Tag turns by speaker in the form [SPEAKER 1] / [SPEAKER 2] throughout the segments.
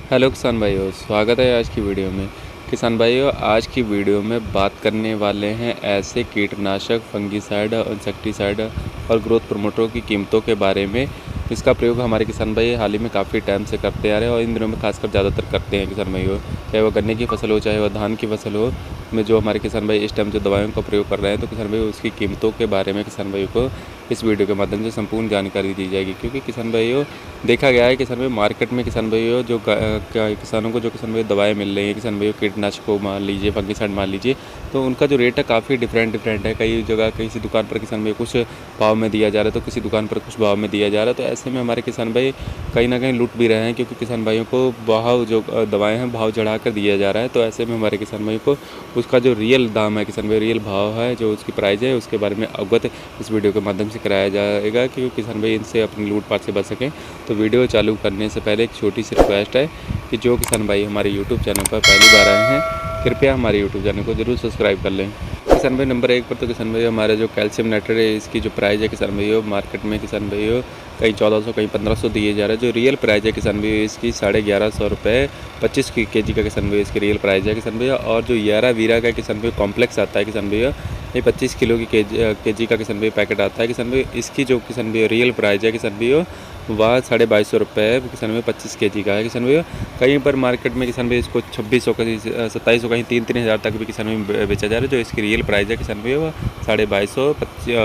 [SPEAKER 1] Hello किसान भाइयों, स्वागत है आज की वीडियो में। किसान भाइयों, आज की वीडियो में बात करने वाले हैं ऐसे कीटनाशक, फंगिसाइड, इंसेक्टिसाइड और ग्रोथ प्रमोटरों की कीमतों के बारे में, जिसका प्रयोग हमारे किसान भाई हाल ही में काफ़ी टाइम से करते आ रहे हैं और इन दिनों में खासकर ज़्यादातर करते हैं किसान भाइयों। चाहे वो गन्ने की फसल हो, चाहे वो धान की फसल हो, में जो हमारे किसान भाई इस टाइम जो दवाइयों का प्रयोग कर रहे हैं, तो किसान भाई उसकी कीमतों के बारे में किसान भाइयों को इस वीडियो के माध्यम से संपूर्ण जानकारी दी जाएगी। क्योंकि किसान भाइयों, देखा गया है किसान भाई मार्केट में किसान भाइयों जो किसानों को जो किसान भाई दवाएं मिल रही हैं, किसान भाइयों कीटनाशकों मान लीजिए, फंगिसाइड मान लीजिए, तो उनका जो रेट है काफ़ी डिफरेंट है। कई जगह किसी दुकान पर किसान भाई कुछ भाव में दिया जा रहा है, तो किसी दुकान पर कुछ भाव में दिया जा रहा है। तो ऐसे में हमारे किसान भाई कहीं ना कहीं लूट भी रहे हैं, क्योंकि किसान भाइयों को भाव जो दवाएं हैं भाव चढ़ा कर दिया जा रहा है। तो ऐसे में हमारे किसान भाइयों को उसका जो रियल दाम है, किसान भाई रियल भाव है, जो उसकी प्राइस है, उसके बारे में अवगत इस वीडियो के माध्यम से कराया जाएगा, क्योंकि किसान भाई इनसे अपनी लूटपाट से बच सकें। तो वीडियो चालू करने से पहले एक छोटी सी रिक्वेस्ट है कि जो किसान भाई हमारे यूट्यूब चैनल पर पहली बार आए हैं, कृपया हमारे यूट्यूब चैनल को जरूर सब्सक्राइब कर लें। किसान भाई नंबर 1 पर तो किसान भाई हमारा जो कैल्शियम नाइट्रेट है, इसकी जो प्राइस है किसान भाई मार्केट में किसान भाई कहीं 1400 कहीं 1500 दिए जा रहा है। जो रियल प्राइस है किसान भाई इसकी 1150 रुपये 25 केजी का किसान भाई इसकी रियल प्राइस है किसान भैया। और जो यारा वीरा का किसान भाई कॉम्प्लेक्स आता है किसान भैया, ये 25 किलो की केजी का किसान भाई पैकेट आता है किसान भाई। इसकी जो किसान भाई रियल प्राइस है किसान भैया वह 2250 रुपये किसान भाई 25 केजी का है किसान भैया। कहीं पर मार्केट में किसान भाई इसको 2600 कहीं 2700 कहीं 3-3 हज़ार तक भी किसान भाई बेचा जा रहा है। जो इसकी रियल प्राइस है किसान भैया वह 2250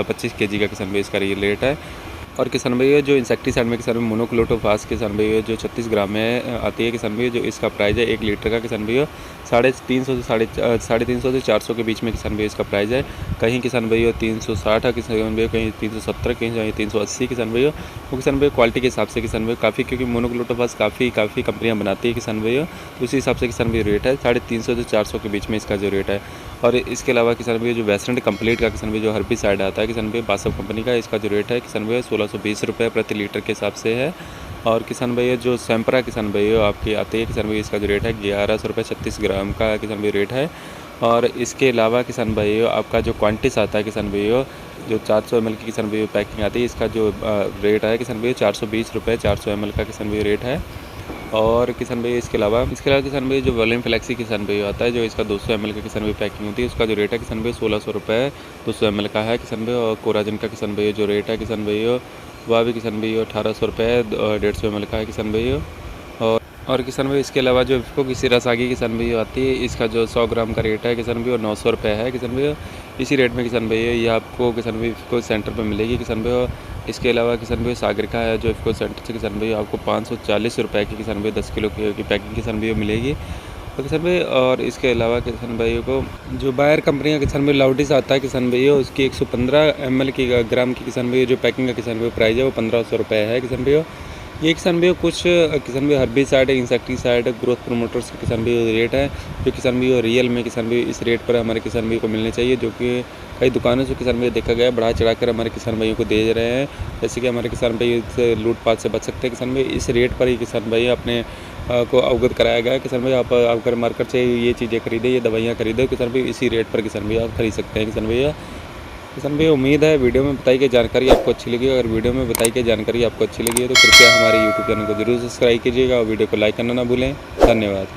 [SPEAKER 1] 25 केजी का किसान भाई इसका रियल रेट है। और किसान भैया जो इंसेक्टिसाइड में किसान भाई मोनोक्लोटोफास किसान भैया जो 36 ग्राम में आती है किसान भैया, जो इसका प्राइस है 1 लीटर का किसान भैया 350 से 350 से 400 के बीच में किसान भैया इसका प्राइस है। कहीं किसान भैया 360 है किसान भैया, कहीं 370, कहीं 380 किसान भैया। वो किसान भैया क्वालिटी के हिसाब से किसान भैया काफ़ी, क्योंकि मोनोक्लोटोफास काफ़ी कंपनियाँ बनाती है किसान भैया, तो उसी हिसाब से किसान भैया रेट है 350 से 400 के बीच में इसका जो रेट है। और इसके अलावा किसान भैया जो वेस्टर्न कंप्लीट का किसान भैया जो हर्बिसाइड आता है किसान भैया बासव कंपनी का, इसका जो रेट है किसान भैया 1620 रुपये प्रति लीटर के हिसाब से है। और किसान भैया जो सैम्परा किसान भैया आपकी आती है किसान भैया, इसका जो रेट है 1100 रुपये 36 ग्राम का किसान भैया रेट है। और इसके अलावा किसान भैया आपका जो क्वांटिस आता है किसान भैया जो 400 ml की किसान भैया पैकिंग आती है, इसका जो रेट है किसान भैया 420 रुपये 400 ml का किसान भैया रेट है। और किसान भैया इसके अलावा किसान भैया जो वॉल्यूम फ्लेक्सी किसान भैया आता है, जो इसका 200 ml का किसान भैया पैकिंग होती है, उसका जो रेट है किसान भैया 1600 रुपये 200 ml का है किसान भैया। और कोराजन का किसान भैया जो रेट है किसान भैया वह भी किसान भैया 1800 रुपये 150 ml का है किसान भैया। और किसान भैया इसके अलावा जो इफ़को की सिरासागी किसान भैया आती है, इसका जो 100 ग्राम का रेट है किसान भैया 900 रुपये है किसान भैया। इसी रेट में किसान भैया ये आपको किसान भैया इफ़को सेंटर पर मिलेगी किसान भैया। इसके अलावा किसान भैया सागर का है जो इफ़को सेंटर से किसान भैया आपको 540 रुपये की किसान भैया 10 किलो की पैकिंग किसान भैया मिलेगी तो किसान भैया। और इसके अलावा किसान भाइयों को जो बायर कंपनी का किसान भैया लाउडिस आता है किसान भैया, उसकी 115 ml की ग्राम की किसान भैया जो पैकिंग का किसान भैया प्राइस है वो 1500 रुपये है किसान भैया। ये किसान भैया कुछ किसान भैया हर्बिसाइड, इंसेक्टिसाइड, ग्रोथ प्रोमोटर्स के किसान भैया रेट है, जो किसान भैया रियल में किसान भैया इस रेट पर हमारे किसान भैया को मिलने चाहिए, जो कि कई दुकानों से किसान भैया देखा गया बढ़ा चढ़ाकर हमारे किसान भाइयों को दे रहे हैं। जैसे कि हमारे किसान भाई से लूटपाट से बच सकते हैं किसान भैया, इस रेट पर ही किसान भाई अपने को अवगत कराया गया है। किसान भाई आप अगर मार्केट से ये चीज़ें खरीदें, ये दवाइयाँ खरीदें, किसान भाई इसी रेट पर किसान भैया आप खरीद सकते हैं किसान भैया। किसान भैया उम्मीद है वीडियो में बताई गई जानकारी आपको अच्छी लगी। अगर वीडियो में बताई गई जानकारी आपको अच्छी लगी है तो कृपया हमारे यूट्यूब चैनल को जरूर सब्सक्राइब कीजिएगा और वीडियो को लाइक करना ना भूलें। धन्यवाद।